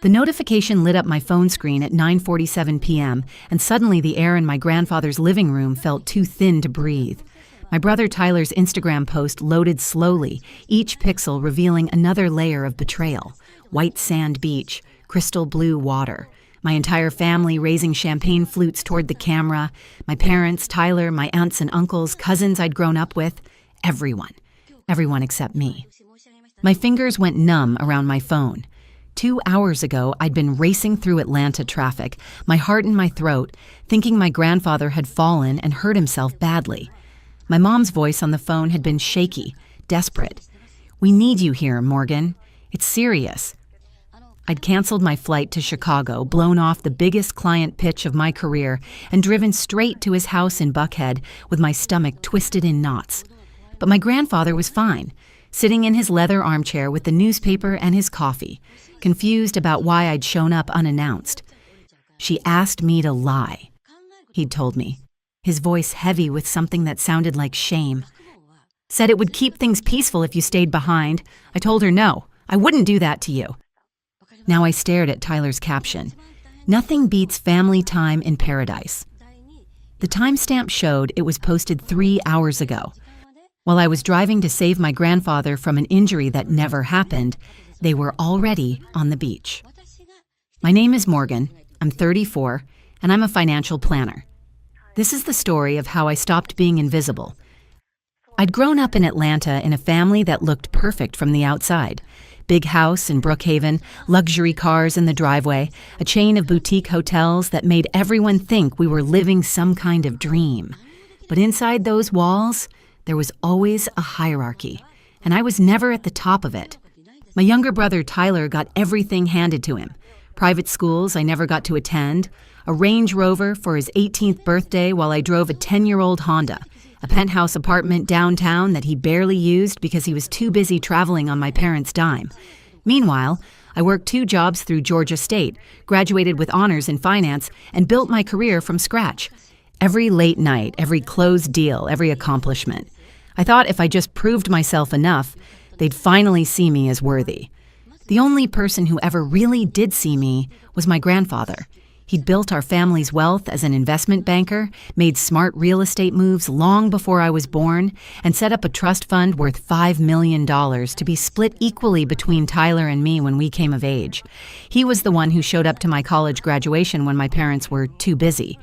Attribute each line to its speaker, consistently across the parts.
Speaker 1: The notification lit up my phone screen at 9:47 p.m., and suddenly the air in my grandfather's living room felt too thin to breathe. My brother Tyler's Instagram post loaded slowly, each pixel revealing another layer of betrayal. White sand beach, crystal blue water. My entire family raising champagne flutes toward the camera. My parents, Tyler, my aunts and uncles, cousins I'd grown up with. Everyone. Everyone except me. My fingers went numb around my phone. 2 hours ago, I'd been racing through Atlanta traffic, my heart in my throat, thinking my grandfather had fallen and hurt himself badly. My mom's voice on the phone had been shaky, desperate. "We need you here, Morgan. It's serious." I'd canceled my flight to Chicago, blown off the biggest client pitch of my career, and driven straight to his house in Buckhead with my stomach twisted in knots. But my grandfather was fine, sitting in his leather armchair with the newspaper and his coffee, confused about why I'd shown up unannounced. "She asked me to lie," he'd told me, his voice heavy with something that sounded like shame. "Said it would keep things peaceful if you stayed behind. I told her no, I wouldn't do that to you." Now I stared at Tyler's caption. "Nothing beats family time in paradise." The timestamp showed it was posted 3 hours ago. While I was driving to save my grandfather from an injury that never happened, they were already on the beach. My name is Morgan, I'm 34, and I'm a financial planner. This is the story of how I stopped being invisible. I'd grown up in Atlanta in a family that looked perfect from the outside. Big house in Brookhaven, luxury cars in the driveway, a chain of boutique hotels that made everyone think we were living some kind of dream. But inside those walls, there was always a hierarchy, and I was never at the top of it. My younger brother Tyler got everything handed to him. Private schools I never got to attend, a Range Rover for his 18th birthday while I drove a 10-year-old Honda, a penthouse apartment downtown that he barely used because he was too busy traveling on my parents' dime. Meanwhile, I worked 2 jobs through Georgia State, graduated with honors in finance, and built my career from scratch. Every late night, every closed deal, every accomplishment. I thought if I just proved myself enough, they'd finally see me as worthy. The only person who ever really did see me was my grandfather. He'd built our family's wealth as an investment banker, made smart real estate moves long before I was born, and set up a trust fund worth $5 million to be split equally between Tyler and me when we came of age. He was the one who showed up to my college graduation when my parents were too busy.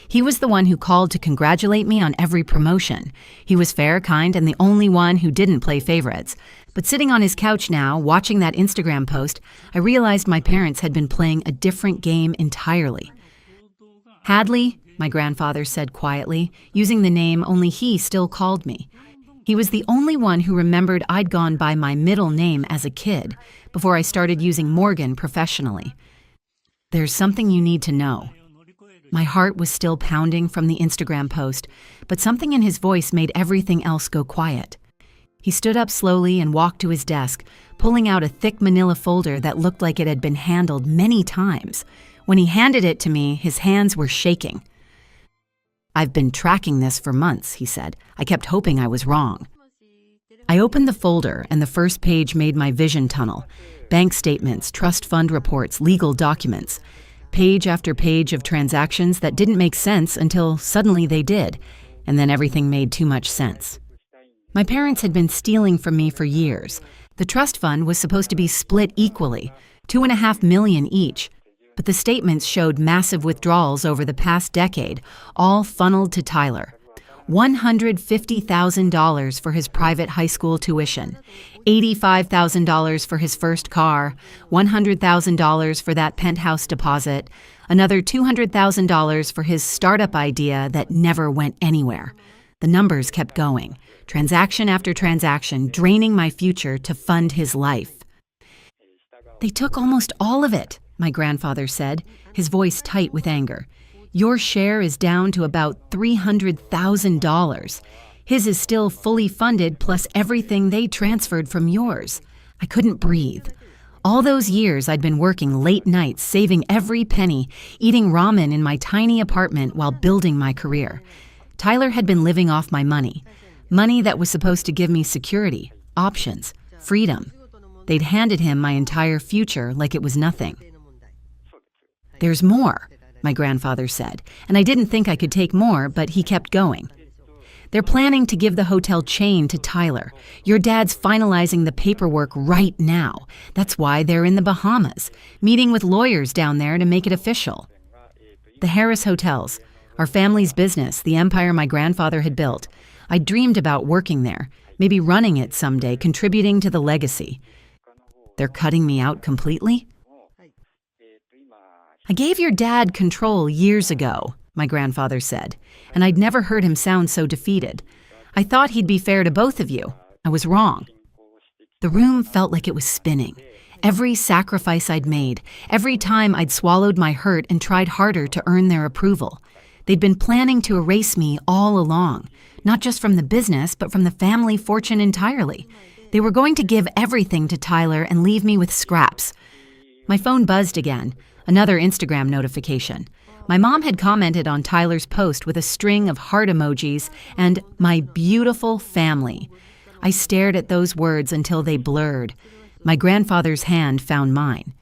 Speaker 1: He was the one who called to congratulate me on every promotion. He was fair, kind, and the only one who didn't play favorites. But sitting on his couch now, watching that Instagram post, I realized my parents had been playing a different game entirely. "Hadley," my grandfather said quietly, using the name only he still called me. He was the only one who remembered I'd gone by my middle name as a kid, before I started using Morgan professionally. "There's something you need to know." My heart was still pounding from the Instagram post, but something in his voice made everything else go quiet. He stood up slowly and walked to his desk, pulling out a thick manila folder that looked like it had been handled many times. When he handed it to me, his hands were shaking. "I've been tracking this for months," he said. "I kept hoping I was wrong." I opened the folder, and the first page made my vision tunnel. Bank statements, trust fund reports, legal documents. Page after page of transactions that didn't make sense until suddenly they did, and then everything made too much sense. My parents had been stealing from me for years. The trust fund was supposed to be split equally, $2.5 million each, but the statements showed massive withdrawals over the past decade, all funneled to Tyler. $150,000 for his private high school tuition, $85,000 for his first car, $100,000 for that penthouse deposit, another $200,000 for his startup idea that never went anywhere. The numbers kept going, transaction after transaction, draining my future to fund his life. "They took almost all of it," my grandfather said, his voice tight with anger. "Your share is down to about $300,000. His is still fully funded plus everything they transferred from yours." I couldn't breathe. All those years I'd been working late nights, saving every penny, eating ramen in my tiny apartment while building my career. Tyler had been living off my money that was supposed to give me security, options, freedom. They'd handed him my entire future like it was nothing. "There's more," my grandfather said, and I didn't think I could take more, but he kept going. "They're planning to give the hotel chain to Tyler. Your dad's finalizing the paperwork right now. That's why they're in the Bahamas, meeting with lawyers down there to make it official." The Harris Hotels, our family's business, the empire my grandfather had built. I dreamed about working there, maybe running it someday, contributing to the legacy. They're cutting me out completely? "I gave your dad control years ago," my grandfather said, and I'd never heard him sound so defeated. "I thought he'd be fair to both of you. I was wrong." The room felt like it was spinning. Every sacrifice I'd made, every time I'd swallowed my hurt and tried harder to earn their approval. They'd been planning to erase me all along, not just from the business, but from the family fortune entirely. They were going to give everything to Tyler and leave me with scraps. My phone buzzed again, another Instagram notification. My mom had commented on Tyler's post with a string of heart emojis and "my beautiful family." I stared at those words until they blurred. My grandfather's hand found mine.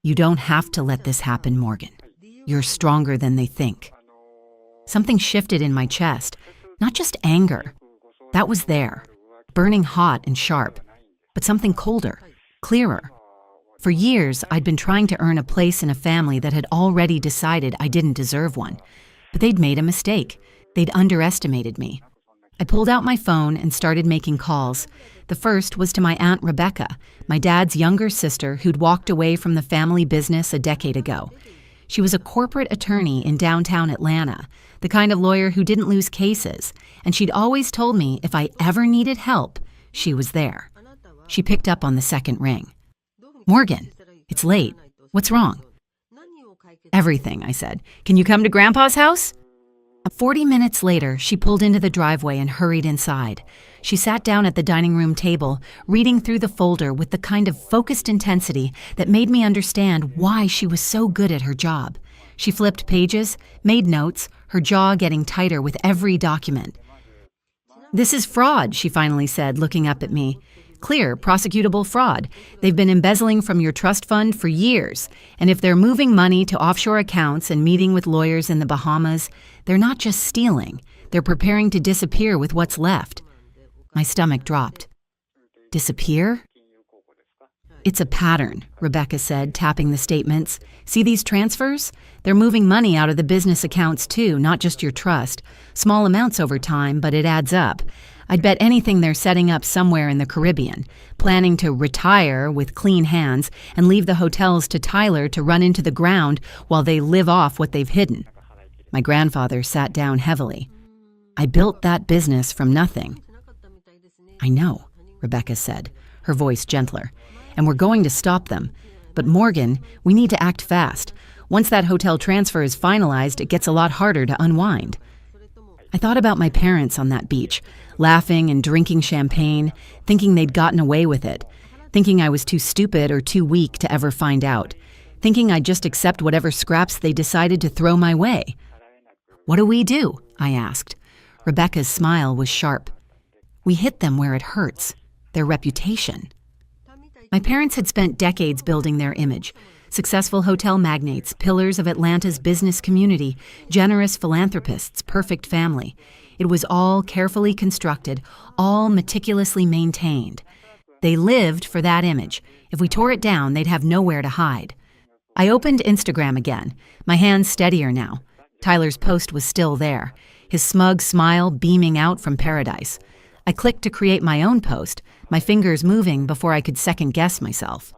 Speaker 1: "You don't have to let this happen, Morgan. You're stronger than they think." Something shifted in my chest, not just anger. That was there, burning hot and sharp, but something colder, clearer. For years, I'd been trying to earn a place in a family that had already decided I didn't deserve one. But they'd made a mistake. They'd underestimated me. I pulled out my phone and started making calls. The first was to my Aunt Rebecca, my dad's younger sister who'd walked away from the family business a decade ago. She was a corporate attorney in downtown Atlanta, the kind of lawyer who didn't lose cases, and she'd always told me if I ever needed help, she was there. She picked up on the second ring. "Morgan, it's late. What's wrong?" "Everything," I said. "Can you come to Grandpa's house?" 40 minutes later, she pulled into the driveway and hurried inside. She sat down at the dining room table, reading through the folder with the kind of focused intensity that made me understand why she was so good at her job. She flipped pages, made notes, her jaw getting tighter with every document. "This is fraud," she finally said, looking up at me. "Clear, prosecutable fraud. They've been embezzling from your trust fund for years. And if they're moving money to offshore accounts and meeting with lawyers in the Bahamas, they're not just stealing. They're preparing to disappear with what's left." My stomach dropped. "Disappear?" "It's a pattern," Rebecca said, tapping the statements. "See these transfers? They're moving money out of the business accounts too, not just your trust. Small amounts over time, but it adds up. I'd bet anything they're setting up somewhere in the Caribbean, planning to retire with clean hands and leave the hotels to Tyler to run into the ground while they live off what they've hidden." My grandfather sat down heavily. "I built that business from nothing." "I know," Rebecca said, her voice gentler. "And we're going to stop them. But Morgan, we need to act fast. Once that hotel transfer is finalized, it gets a lot harder to unwind." I thought about my parents on that beach, laughing and drinking champagne, thinking they'd gotten away with it, thinking I was too stupid or too weak to ever find out, thinking I'd just accept whatever scraps they decided to throw my way. "What do we do?" I asked. Rebecca's smile was sharp. "We hit them where it hurts, their reputation." My parents had spent decades building their image. Successful hotel magnates, pillars of Atlanta's business community, generous philanthropists, perfect family. It was all carefully constructed, all meticulously maintained. They lived for that image. If we tore it down, they'd have nowhere to hide. I opened Instagram again, my hands steadier now. Tyler's post was still there, his smug smile beaming out from paradise. I clicked to create my own post, my fingers moving before I could second-guess myself.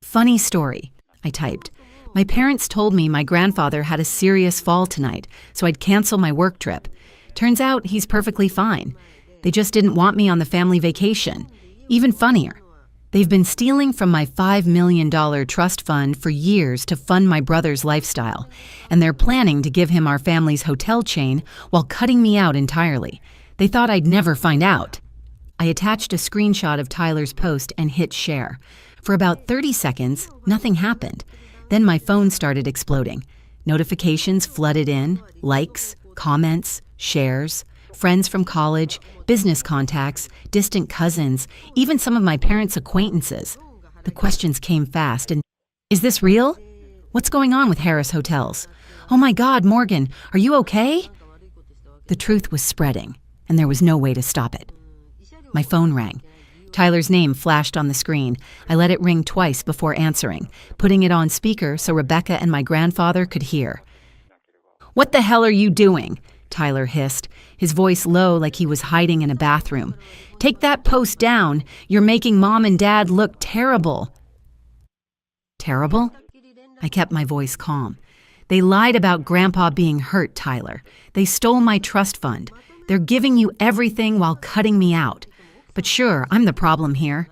Speaker 1: "Funny story," I typed. "My parents told me my grandfather had a serious fall tonight, so I'd cancel my work trip. Turns out he's perfectly fine. They just didn't want me on the family vacation. Even funnier, they've been stealing from my $5 million trust fund for years to fund my brother's lifestyle, and they're planning to give him our family's hotel chain while cutting me out entirely. They thought I'd never find out." I attached a screenshot of Tyler's post and hit share. For about 30 seconds, nothing happened. Then my phone started exploding. Notifications flooded in, likes, comments, shares. Friends from college, business contacts, distant cousins, even some of my parents' acquaintances. The questions came fast, and is this real? What's going on with Harris Hotels? Oh my God, Morgan, are you okay? The truth was spreading, and there was no way to stop it. My phone rang. Tyler's name flashed on the screen. I let it ring twice before answering, putting it on speaker so Rebecca and my grandfather could hear. "What the hell are you doing?" Tyler hissed, his voice low like he was hiding in a bathroom. "Take that post down. You're making Mom and Dad look terrible." Terrible? I kept my voice calm. "They lied about Grandpa being hurt, Tyler. They stole my trust fund. They're giving you everything while cutting me out. But sure, I'm the problem here."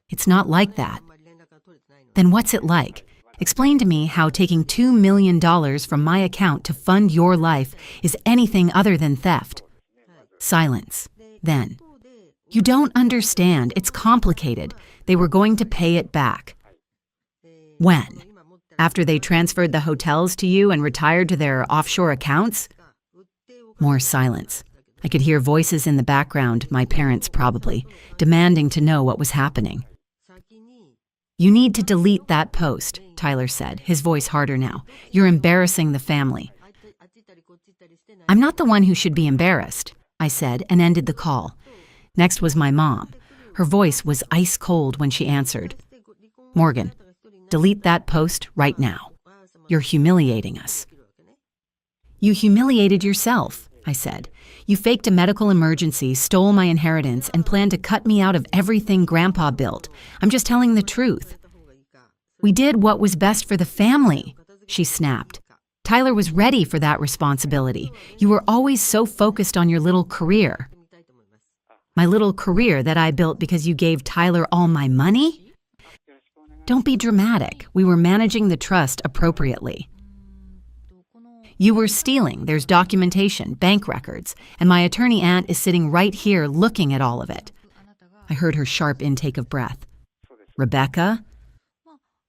Speaker 1: "It's not like that." "Then what's it like? Explain to me how taking $2 million from my account to fund your life is anything other than theft." Silence. Then, "You don't understand. It's complicated. They were going to pay it back." "When? After they transferred the hotels to you and retired to their offshore accounts?" More silence. I could hear voices in the background, my parents probably, demanding to know what was happening. "You need to delete that post," Tyler said, his voice harder now. "You're embarrassing the family." "I'm not the one who should be embarrassed," I said, and ended the call. Next was my mom. Her voice was ice cold when she answered. "Morgan, delete that post right now. You're humiliating us." "You humiliated yourself," I said. "You faked a medical emergency, stole my inheritance, and planned to cut me out of everything Grandpa built. I'm just telling the truth." "We did what was best for the family," she snapped. "Tyler was ready for that responsibility. You were always so focused on your little career." "My little career that I built because you gave Tyler all my money?" "Don't be dramatic. We were managing the trust appropriately." "You were stealing. There's documentation, bank records, and my attorney aunt is sitting right here looking at all of it." I heard her sharp intake of breath. "Rebecca?"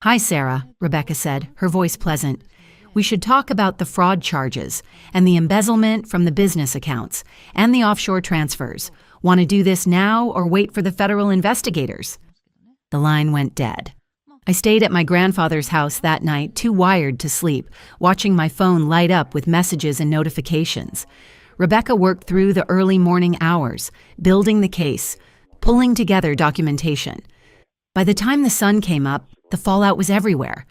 Speaker 1: "Hi, Sarah," Rebecca said, her voice pleasant. "We should talk about the fraud charges and the embezzlement from the business accounts and the offshore transfers. Want to do this now or wait for the federal investigators?" The line went dead. I stayed at my grandfather's house that night, too wired to sleep, watching my phone light up with messages and notifications. Rebecca worked through the early morning hours, building the case, pulling together documentation. By the time the sun came up, the fallout was everywhere.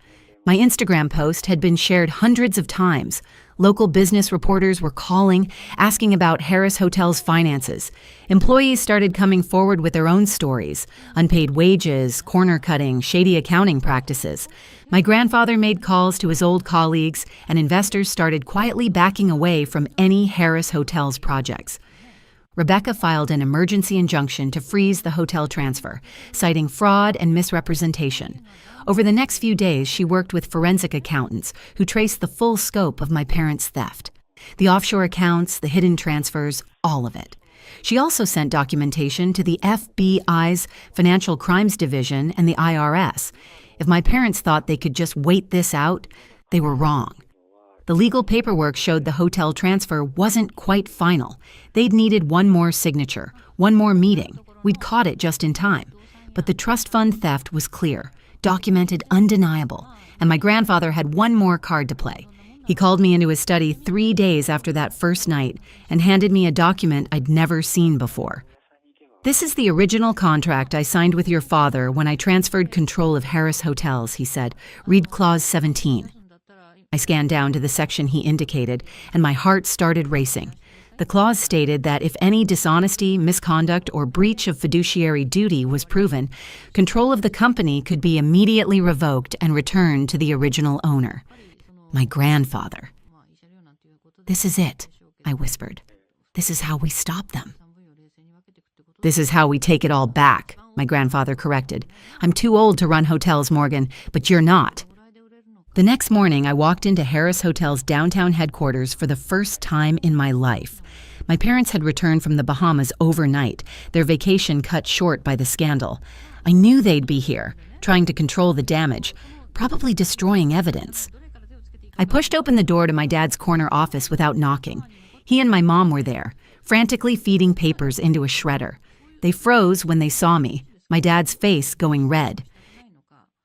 Speaker 1: My Instagram post had been shared hundreds of times. Local business reporters were calling, asking about Harris Hotels' finances. Employees started coming forward with their own stories: unpaid wages, corner cutting, shady accounting practices. My grandfather made calls to his old colleagues, and investors started quietly backing away from any Harris Hotels projects. Rebecca filed an emergency injunction to freeze the hotel transfer, citing fraud and misrepresentation. Over the next few days, she worked with forensic accountants who traced the full scope of my parents' theft. The offshore accounts, the hidden transfers, all of it. She also sent documentation to the FBI's Financial Crimes Division and the IRS. If my parents thought they could just wait this out, they were wrong. The legal paperwork showed the hotel transfer wasn't quite final. They'd needed one more signature, one more meeting. We'd caught it just in time. But the trust fund theft was clear, documented, undeniable, and my grandfather had one more card to play. He called me into his study 3 days after that first night and handed me a document I'd never seen before. "This is the original contract I signed with your father when I transferred control of Harris Hotels," he said. "Read Clause 17. I scanned down to the section he indicated, and my heart started racing. The clause stated that if any dishonesty, misconduct, or breach of fiduciary duty was proven, control of the company could be immediately revoked and returned to the original owner. My grandfather. "This is it," I whispered. "This is how we stop them." "This is how we take it all back," my grandfather corrected. "I'm too old to run hotels, Morgan, but you're not." The next morning, I walked into Harris Hotel's downtown headquarters for the first time in my life. My parents had returned from the Bahamas overnight, their vacation cut short by the scandal. I knew they'd be here, trying to control the damage, probably destroying evidence. I pushed open the door to my dad's corner office without knocking. He and my mom were there, frantically feeding papers into a shredder. They froze when they saw me, my dad's face going red.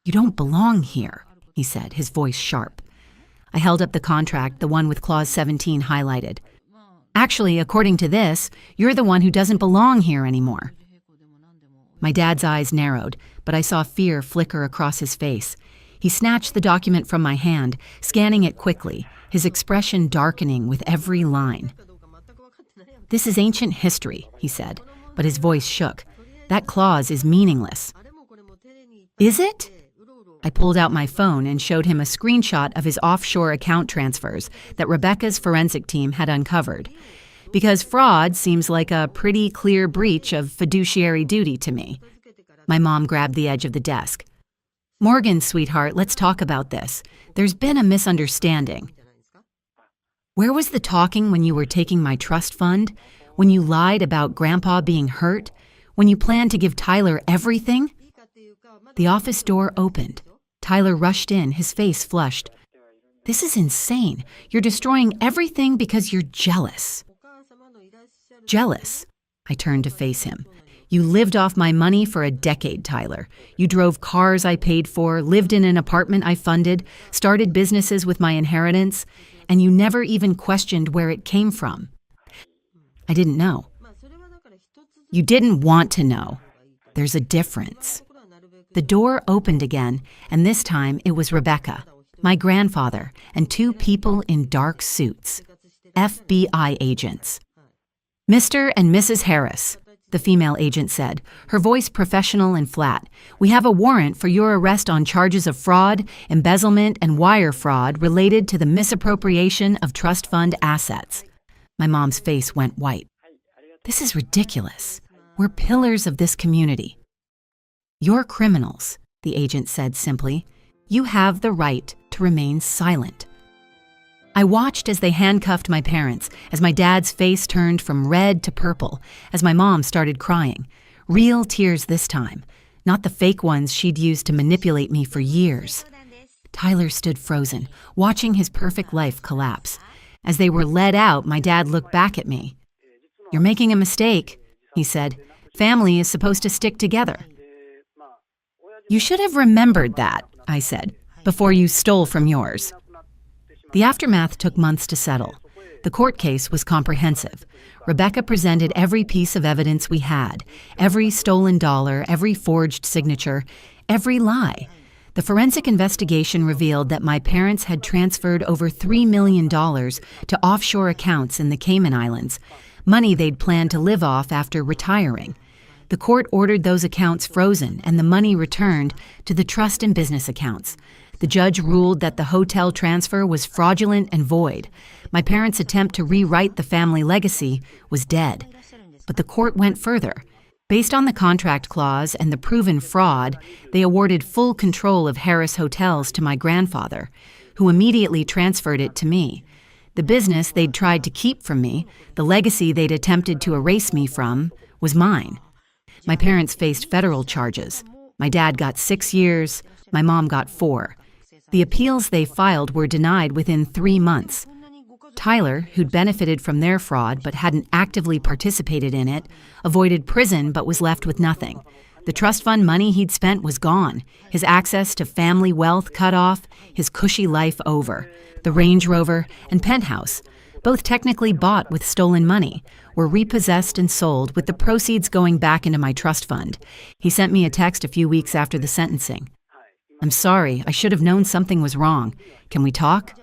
Speaker 1: "You don't belong here," he said, his voice sharp. I held up the contract, the one with Clause 17 highlighted. "Actually, according to this, you're the one who doesn't belong here anymore." My dad's eyes narrowed, but I saw fear flicker across his face. He snatched the document from my hand, scanning it quickly, his expression darkening with every line. "This is ancient history," he said, but his voice shook. "That clause is meaningless." "Is it?" I pulled out my phone and showed him a screenshot of his offshore account transfers that Rebecca's forensic team had uncovered. Because fraud seems like a pretty clear breach of fiduciary duty to me. My mom grabbed the edge of the desk. "Morgan, sweetheart, let's talk about this. There's been a misunderstanding." "Where was the talking when you were taking my trust fund? When you lied about Grandpa being hurt? When you planned to give Tyler everything?" The office door opened. Tyler rushed in, his face flushed. "This is insane. You're destroying everything because you're jealous." "Jealous?" I turned to face him. "You lived off my money for a decade, Tyler. You drove cars I paid for, lived in an apartment I funded, started businesses with my inheritance, and you never even questioned where it came from." I didn't know. "You didn't want to know. There's a difference." The door opened again, and this time it was Rebecca, my grandfather, and two people in dark suits, FBI agents. "Mr. and Mrs. Harris," the female agent said, her voice professional and flat, "we have a warrant for your arrest on charges of fraud, embezzlement, and wire fraud related to the misappropriation of trust fund assets." My mom's face went white. "This is ridiculous. We're pillars of this community." "You're criminals," the agent said simply. "You have the right to remain silent." I watched as they handcuffed my parents, as my dad's face turned from red to purple, as my mom started crying. Real tears this time, not the fake ones she'd used to manipulate me for years. Tyler stood frozen, watching his perfect life collapse. As they were led out, my dad looked back at me. "You're making a mistake," he said. "Family is supposed to stick together." "You should have remembered that," I said, "before you stole from yours." The aftermath took months to settle. The court case was comprehensive. Rebecca presented every piece of evidence we had, every stolen dollar, every forged signature, every lie. The forensic investigation revealed that my parents had transferred over $3 million to offshore accounts in the Cayman Islands, money they'd planned to live off after retiring. The court ordered those accounts frozen and the money returned to the trust and business accounts. The judge ruled that the hotel transfer was fraudulent and void. My parents' attempt to rewrite the family legacy was dead. But the court went further. Based on the contract clause and the proven fraud, they awarded full control of Harris Hotels to my grandfather, who immediately transferred it to me. The business they'd tried to keep from me, the legacy they'd attempted to erase me from, was mine. My parents faced federal charges. My dad got 6 years, my mom got 4. The appeals they filed were denied within 3 months. Tyler, who'd benefited from their fraud but hadn't actively participated in it, avoided prison but was left with nothing. The trust fund money he'd spent was gone, his access to family wealth cut off, his cushy life over. The Range Rover and penthouse, both technically bought with stolen money, were repossessed and sold with the proceeds going back into my trust fund. He sent me a text a few weeks after the sentencing. "I'm sorry, I should have known something was wrong. Can we talk?"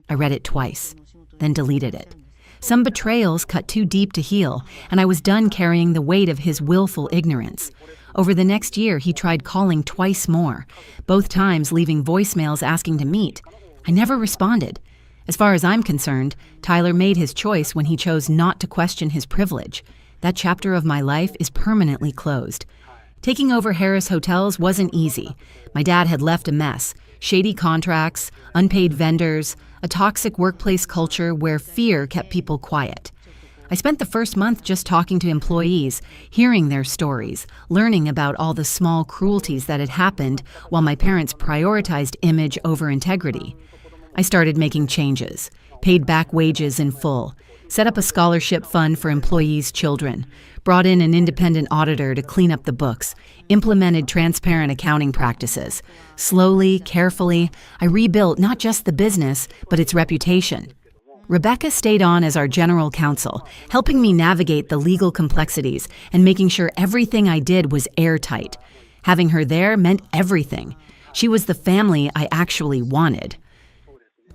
Speaker 1: I read it twice, then deleted it. Some betrayals cut too deep to heal, and I was done carrying the weight of his willful ignorance. Over the next year, he tried calling twice more, both times leaving voicemails asking to meet. I never responded. As far as I'm concerned, Tyler made his choice when he chose not to question his privilege. That chapter of my life is permanently closed. Taking over Harris Hotels wasn't easy. My dad had left a mess, shady contracts, unpaid vendors, a toxic workplace culture where fear kept people quiet. I spent the first month just talking to employees, hearing their stories, learning about all the small cruelties that had happened while my parents prioritized image over integrity. I started making changes, paid back wages in full, set up a scholarship fund for employees' children, brought in an independent auditor to clean up the books, implemented transparent accounting practices. Slowly, carefully, I rebuilt not just the business, but its reputation. Rebecca stayed on as our general counsel, helping me navigate the legal complexities and making sure everything I did was airtight. Having her there meant everything. She was the family I actually wanted.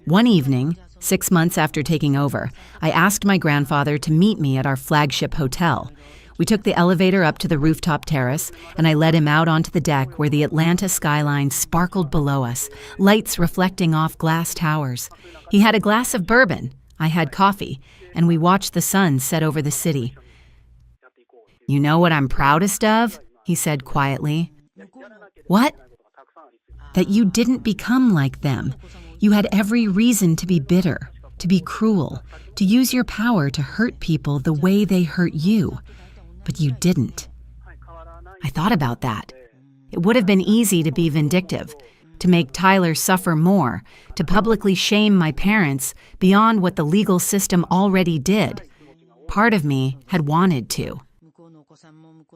Speaker 1: One evening, 6 months after taking over, I asked my grandfather to meet me at our flagship hotel. We took the elevator up to the rooftop terrace, and I led him out onto the deck where the Atlanta skyline sparkled below us, lights reflecting off glass towers. He had a glass of bourbon, I had coffee, and we watched the sun set over the city. "You know what I'm proudest of?" he said quietly. "What?" "That you didn't become like them. You had every reason to be bitter, to be cruel, to use your power to hurt people the way they hurt you. But you didn't." I thought about that. It would have been easy to be vindictive, to make Tyler suffer more, to publicly shame my parents beyond what the legal system already did. Part of me had wanted to.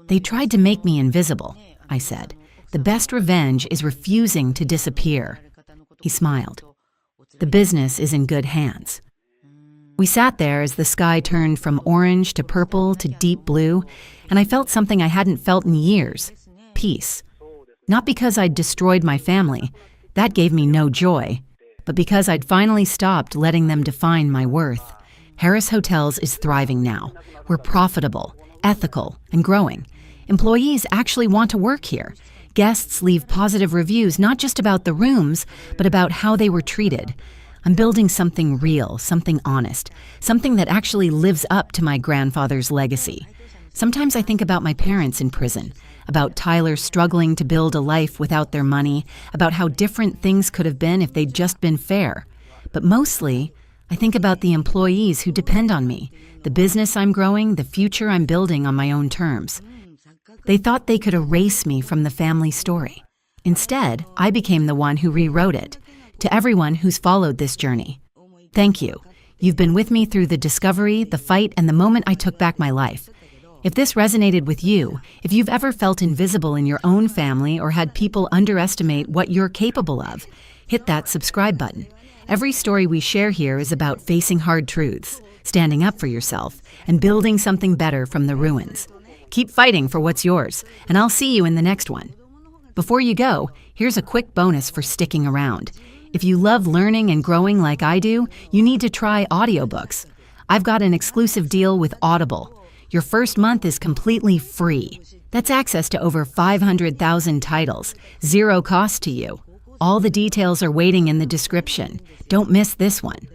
Speaker 1: "They tried to make me invisible," I said. "The best revenge is refusing to disappear." He smiled. "The business is in good hands." We sat there as the sky turned from orange to purple to deep blue, and I felt something I hadn't felt in years: peace. Not because I'd destroyed my family, that gave me no joy, but because I'd finally stopped letting them define my worth. Harris Hotels is thriving now. We're profitable, ethical, and growing. Employees actually want to work here. Guests leave positive reviews not just about the rooms, but about how they were treated. I'm building something real, something honest, something that actually lives up to my grandfather's legacy. Sometimes I think about my parents in prison, about Tyler struggling to build a life without their money, about how different things could have been if they'd just been fair. But mostly, I think about the employees who depend on me, the business I'm growing, the future I'm building on my own terms. They thought they could erase me from the family story. Instead, I became the one who rewrote it. To everyone who's followed this journey, thank you. You've been with me through the discovery, the fight, and the moment I took back my life. If this resonated with you, if you've ever felt invisible in your own family or had people underestimate what you're capable of, hit that subscribe button. Every story we share here is about facing hard truths, standing up for yourself, and building something better from the ruins. Keep fighting for what's yours, and I'll see you in the next one. Before you go, here's a quick bonus for sticking around. If you love learning and growing like I do, you need to try audiobooks. I've got an exclusive deal with Audible. Your first month is completely free. That's access to over 500,000 titles, zero cost to you. All the details are waiting in the description. Don't miss this one.